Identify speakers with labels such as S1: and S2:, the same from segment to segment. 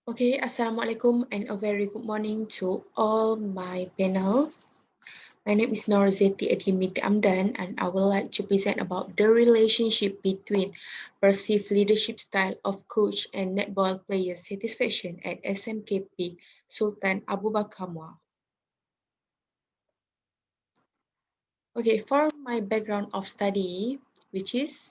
S1: Okay, Assalamualaikum and a very good morning to all my panel. My name is Zetti Edlin Amdan and I would like to present about the relationship between perceived leadership style of coach and netball player satisfaction at SMKP Sultan Abu Bakar Muar. Okay, for my background of study, which is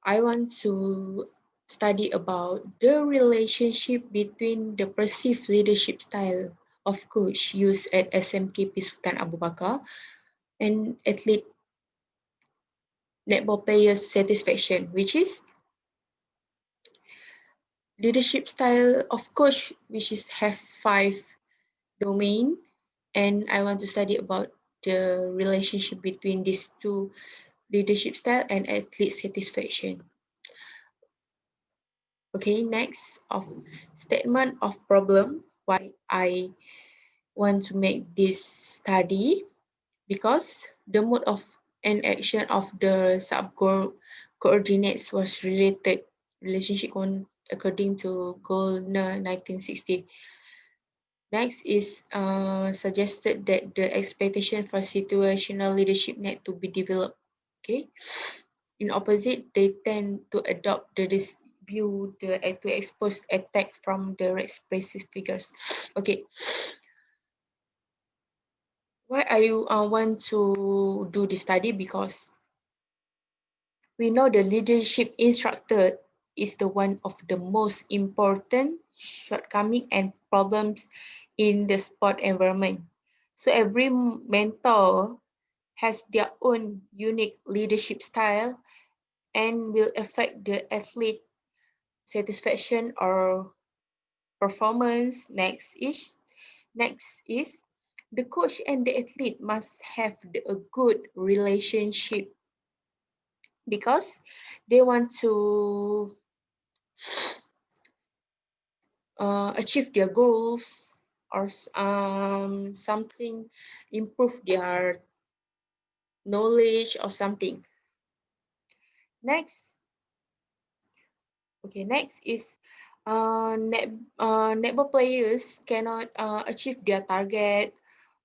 S1: I want to study about the relationship between the perceived leadership style of coach used at SMKP Sultan Abu Bakar and athlete netball players satisfaction, which is leadership style of coach, which is have 5 domain, and I want to study about the relationship between these two leadership style and athlete satisfaction. Okay, next of statement of problem. Why I want to make this study because the mode of and action of the sub coordinates was related relationship according to Goldner 1960. Next is suggested that the expectation for situational leadership need to be developed. Okay. In opposite, they tend to adopt the view to expose attack from the expressive figures. Okay, why I want to do this study because we know the leadership instructor is the one of the most important shortcoming and problems in the sport environment. So every mentor has their own unique leadership style and will affect the athlete satisfaction or performance. Next is the coach and the athlete must have a good relationship because they want to achieve their goals or something, improve their knowledge or something. Next, next is netball players cannot achieve their target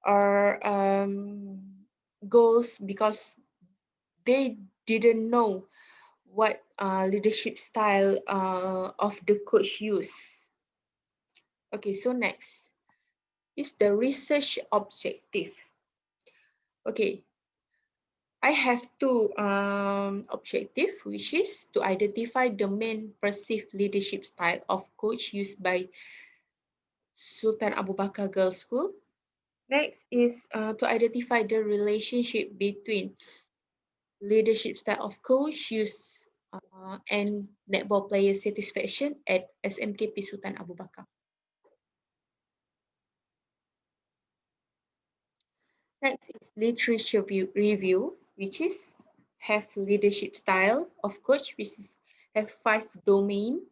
S1: or goals because they didn't know what leadership style of the coach use. Okay, so next is the research objective. Okay, I have two objectives, which is to identify the main perceived leadership style of coach used by Sultan Abu Bakar Girls' School. Next is to identify the relationship between leadership style of coach used and netball player satisfaction at SMKP Sultan Abu Bakar. Next is literature review, which is have leadership style of coach, which is have 5 domain.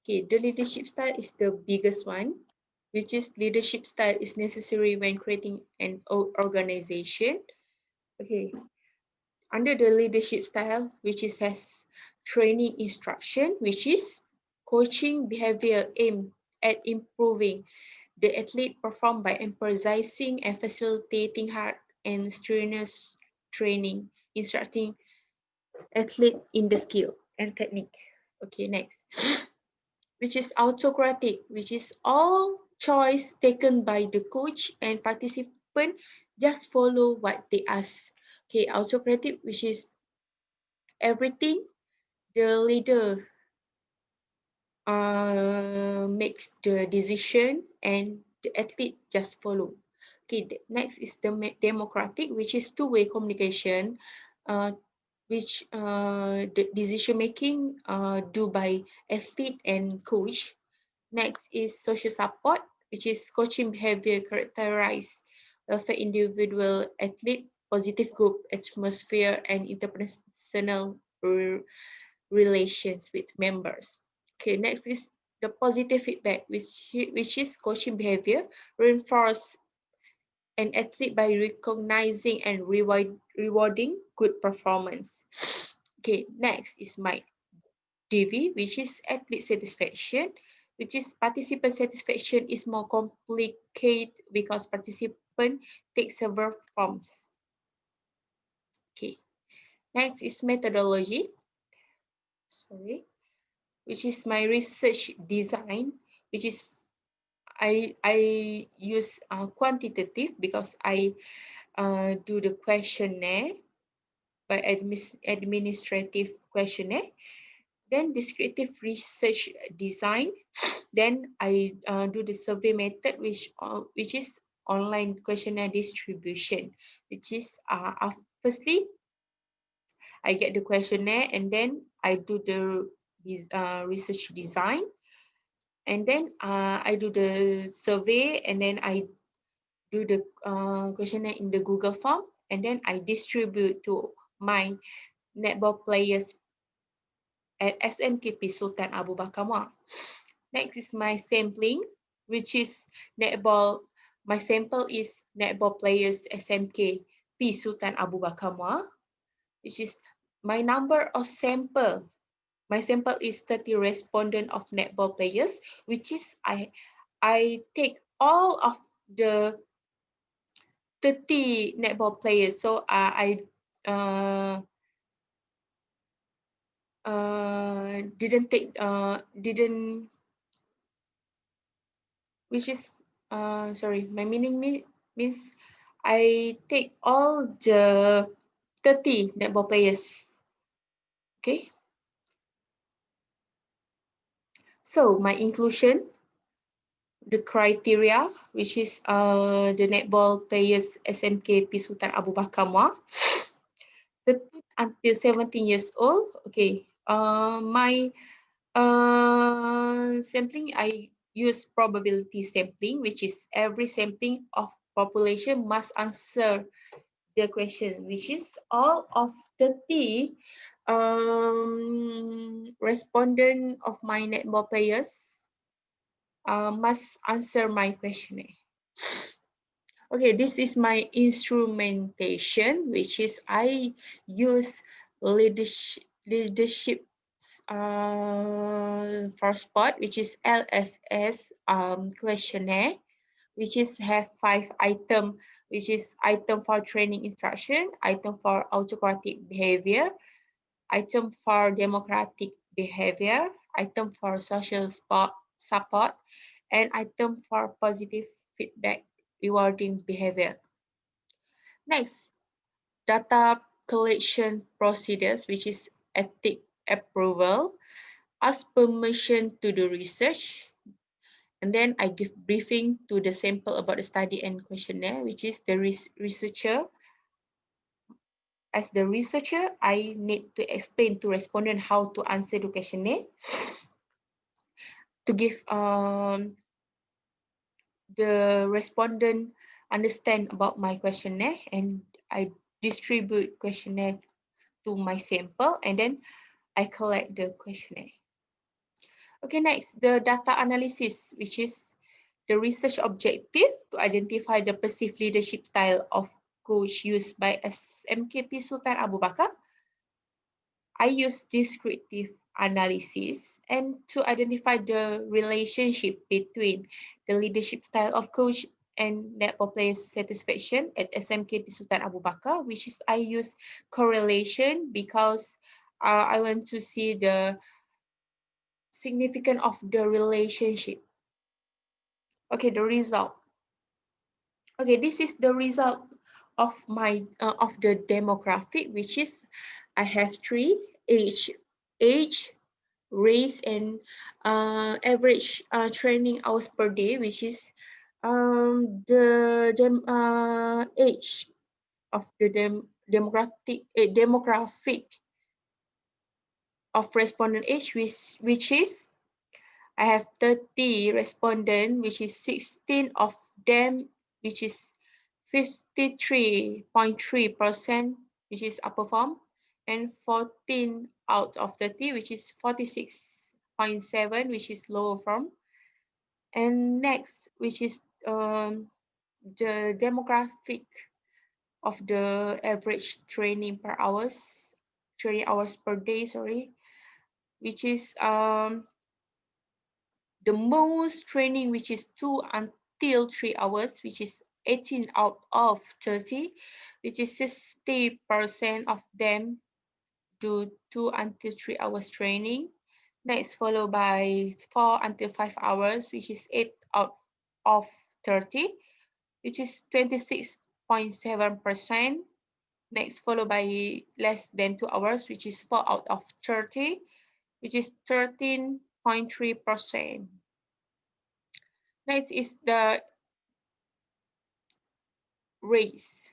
S1: Okay, the leadership style is the biggest one, which is leadership style is necessary when creating an organization. Okay, under the leadership style, which is has training instruction, which is coaching behavior aimed at improving the athlete perform by emphasizing and facilitating hard and strenuous training, instructing athlete in the skill and technique. Okay, next, which is autocratic, which is all choice taken by the coach and participant just follow what they ask. Okay, autocratic, which is everything the leader makes the decision and the athlete just follow. Okay, next is the democratic, which is two-way communication, uh, which the decision making do by athlete and coach. Next is social support, which is coaching behavior characterized for individual athlete, positive group atmosphere, and interpersonal relations with members. Okay, next is the positive feedback, which is coaching behavior, reinforce an athlete by recognizing and rewarding good performance. Okay, next is my DV, which is athlete satisfaction, which is participant satisfaction is more complicated because participant take several forms. Okay, next is methodology. Sorry, which is my research design, which is I use quantitative because I do the questionnaire by administrative questionnaire. Then descriptive research design. Then I do the survey method, which is online questionnaire distribution, which is firstly I get the questionnaire and then I do the research design, and then I do the survey, and then I do the questionnaire in the Google form, and then I distribute to my netball players at SMKP Sultan Abu Bakar Muar. Next is my sampling, which is netball. My sample is netball players SMKP Sultan Abu Bakar Muar, which is my number of sample. My sample is 30 respondent of netball players, which is I take all of the 30 netball players. So I didn't take didn't which is sorry, my meaning means I take all the 30 netball players. Okay, so my inclusion, the criteria, which is the netball players SMKP Sultan Abu Bakar Muar, 13 until 17 years old. Okay, my sampling, I use probability sampling, which is every sampling of population must answer the question, which is all of 30 respondent of my netball players must answer my questionnaire. Okay, this is my instrumentation, which is I use leadership for spot, which is LSS questionnaire, which is have 5 item, which is item for training instruction, item for autocratic behavior, item for democratic behavior, item for social support, and item for positive feedback rewarding behavior. Next, data collection procedures, which is ethic approval, ask permission to do research, and then I give briefing to the sample about the study and questionnaire, which is the researcher. As the researcher, I need to explain to respondent how to answer the questionnaire, to give the respondent understand about my questionnaire, and I distribute questionnaire to my sample, and then I collect the questionnaire. Okay, next, the data analysis, which is the research objective to identify the perceived leadership style of coach used by SMKP Sultan Abu Bakar. I use descriptive analysis and to identify the relationship between the leadership style of coach and netball players' satisfaction at SMKP Sultan Abu Bakar, which is I use correlation because I want to see the significance of the relationship. Okay, the result. Okay, this is the result of my of the demographic, which is I have 3: age, race, and average training hours per day, which is the age of the demographic of respondent age, which is I have 30 respondents, which is 16 of them, which is 53.3%, which is upper form, and 14 out of 30, which is 46.7, which is lower form. And next, which is the demographic of the average training per day, sorry, which is the most training, which is 2 until 3 hours, which is 18 out of 30, which is 60% of them do 2 until 3 hours training. Next, followed by 4 until 5 hours, which is 8 out of 30, which is 26.7%. Next, followed by less than 2 hours, which is 4 out of 30, which is 13.3%. Next is the race.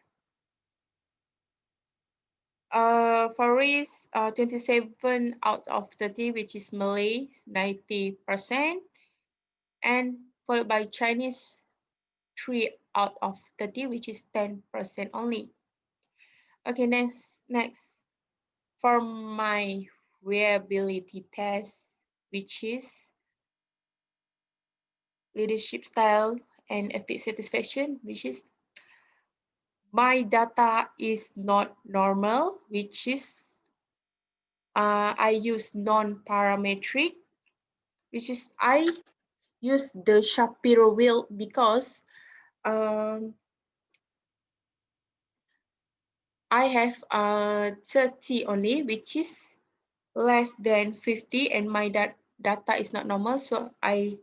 S1: For race, 27 out of 30, which is Malay, 90%, and followed by Chinese, 3 out of 30, which is 10% only. Okay, next for my reliability test, which is leadership style and ethics satisfaction, which is my data is not normal, which is I use non-parametric, which is I use the Shapiro wheel because I have 30 only, which is less than 50, and my data is not normal, so I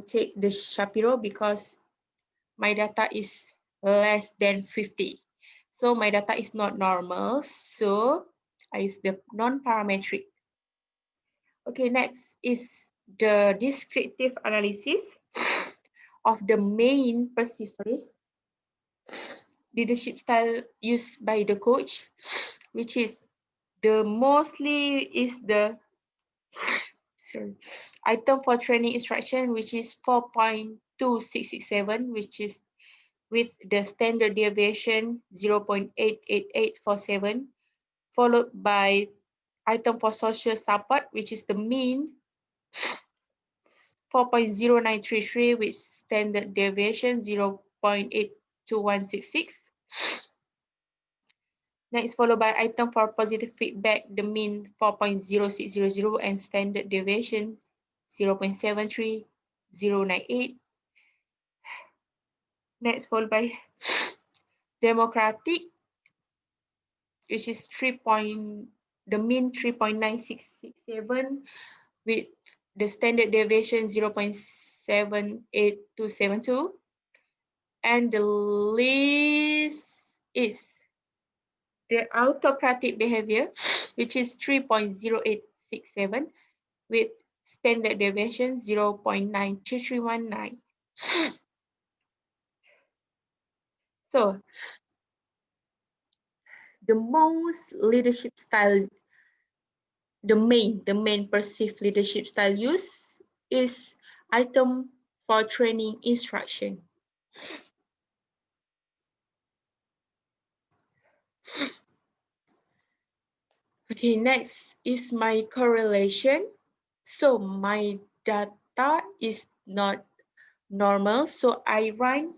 S1: take the Shapiro because my data is less than 50. So my data is not normal, so I use the non-parametric. Okay, next is the descriptive analysis of the main perceived leadership style used by the coach, which is the mostly is the item for training instruction, which is 4.2667, which is with the standard deviation 0.88847, followed by item for social support, which is the mean 4.0933 with standard deviation 0.82166. Next, followed by item for positive feedback, the mean 4.0600 and standard deviation 0.73098. Next, followed by democratic, which is the mean 3.9667 with the standard deviation 0.78272. And the least is the autocratic behavior, which is 3.0867 with standard deviation 0.93319. So the most leadership style, the main perceived leadership style used is item for training instruction. Okay, next is my correlation. So my data is not normal, so I run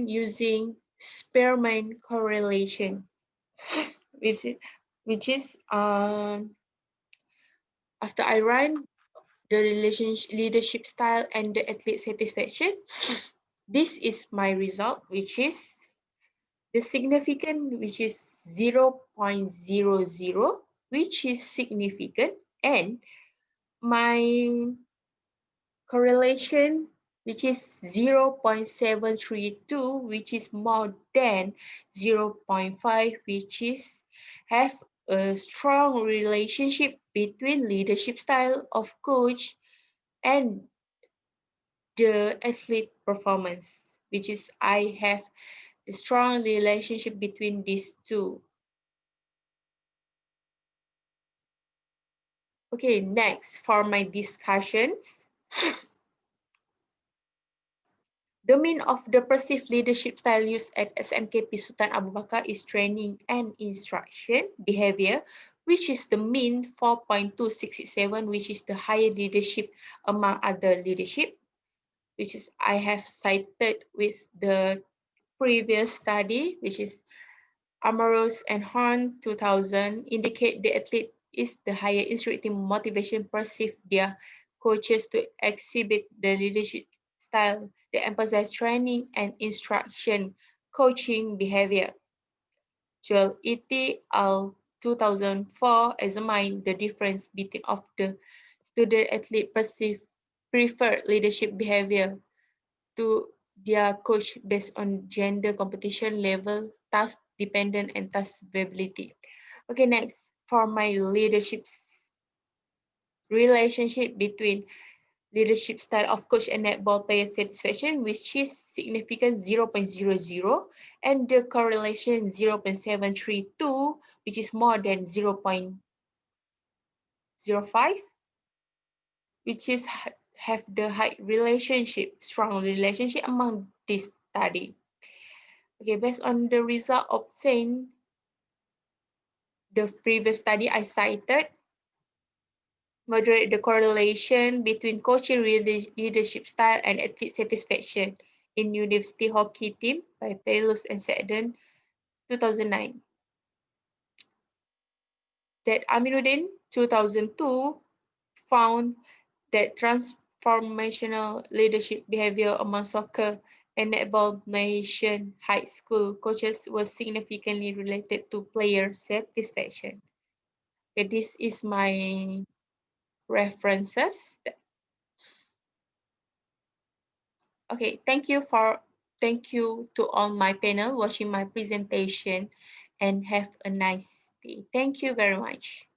S1: using Spearman correlation, which is after I run the relationship, leadership style, and the athlete satisfaction, this is my result, which is the significant, which is 0.00, which is significant, and my correlation, which is 0.732, which is more than 0.5, which is have a strong relationship between leadership style of coach and the athlete performance, which is I have a strong relationship between these two. Okay, next for my discussions. The mean of the perceived leadership style used at SMKP Sultan Abu Bakar is training and instruction behavior, which is the mean 4.2667, which is the higher leadership among other leadership, which is I have cited with the previous study, which is Amaros and Horn 2000, indicate the athlete is the higher instructing motivation perceive their coaches to exhibit the leadership style that emphasize training and instruction coaching behavior. Joel et al. 2004 examined the difference between of the student athlete perceive preferred leadership behavior to their coach based on gender, competition level, task dependent, and task availability. Okay, next, for my leadership relationship between leadership style of coach and netball player satisfaction, which is significant 0.00, and the correlation 0.732, which is more than 0.05, which is have the high relationship, strong relationship among this study. Okay, based on the result obtained, the previous study I cited, moderate the correlation between coaching leadership style and athlete satisfaction in university hockey team by Pelus and Sedden, 2009. That Aminuddin, 2002, found that transformational leadership behavior among soccer and netball Malaysian high school coaches was significantly related to player satisfaction. Okay, this is my references. Okay, thank you to all my panel watching my presentation and have a nice day. Thank you very much.